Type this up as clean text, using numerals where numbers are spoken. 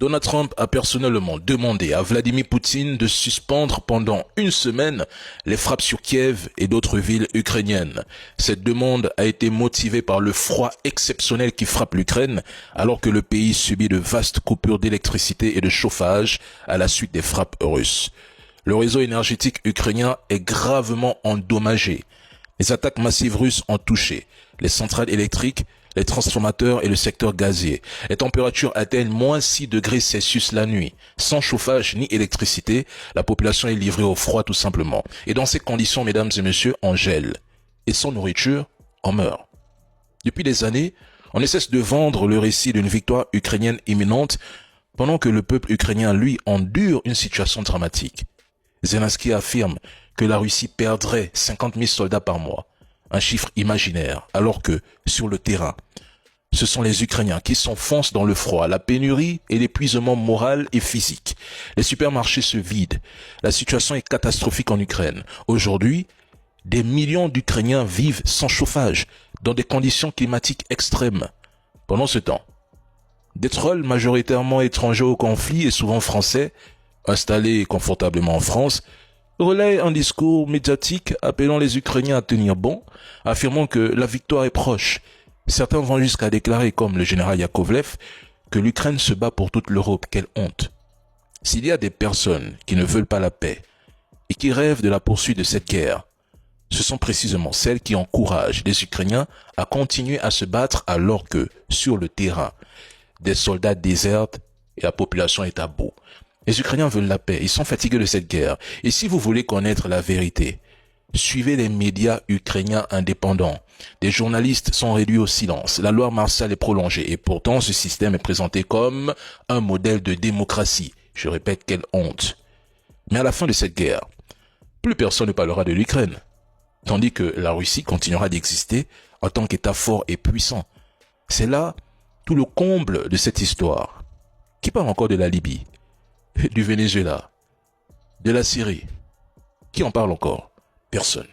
Donald Trump a personnellement demandé à Vladimir Poutine de suspendre pendant une semaine les frappes sur Kiev et d'autres villes ukrainiennes. Cette demande a été motivée par le froid exceptionnel qui frappe l'Ukraine alors que le pays subit de vastes coupures d'électricité et de chauffage à la suite des frappes russes. Le réseau énergétique ukrainien est gravement endommagé. Les attaques massives russes ont touché les centrales électriques, les transformateurs et le secteur gazier. Les températures atteignent moins 6 degrés Celsius la nuit. Sans chauffage ni électricité, la population est livrée au froid tout simplement. Et dans ces conditions, mesdames et messieurs, on gèle. Et sans nourriture, on meurt. Depuis des années, on ne cesse de vendre le récit d'une victoire ukrainienne imminente pendant que le peuple ukrainien, lui, endure une situation dramatique. Zelensky affirme que la Russie perdrait 50 000 soldats par mois, un chiffre imaginaire, alors que, sur le terrain, ce sont les Ukrainiens qui s'enfoncent dans le froid, la pénurie et l'épuisement moral et physique. Les supermarchés se vident. La situation est catastrophique en Ukraine. Aujourd'hui, des millions d'Ukrainiens vivent sans chauffage, dans des conditions climatiques extrêmes. Pendant ce temps, des trolls majoritairement étrangers au conflit et souvent français, installés confortablement en France, relaient un discours médiatique appelant les Ukrainiens à tenir bon, affirmant que la victoire est proche. Certains vont jusqu'à déclarer, comme le général Yakovlev, que l'Ukraine se bat pour toute l'Europe. Quelle honte! S'il y a des personnes qui ne veulent pas la paix et qui rêvent de la poursuite de cette guerre, ce sont précisément celles qui encouragent les Ukrainiens à continuer à se battre alors que, sur le terrain, des soldats désertent et la population est à bout. Les Ukrainiens veulent la paix, ils sont fatigués de cette guerre. Et si vous voulez connaître la vérité, suivez les médias ukrainiens indépendants. Des journalistes sont réduits au silence. La loi martiale est prolongée. Et pourtant, ce système est présenté comme un modèle de démocratie. Je répète, quelle honte. Mais à la fin de cette guerre, plus personne ne parlera de l'Ukraine. Tandis que la Russie continuera d'exister en tant qu'État fort et puissant. C'est là tout le comble de cette histoire. Qui parle encore de la Libye, du Venezuela, de la Syrie? Qui en parle encore? Personne.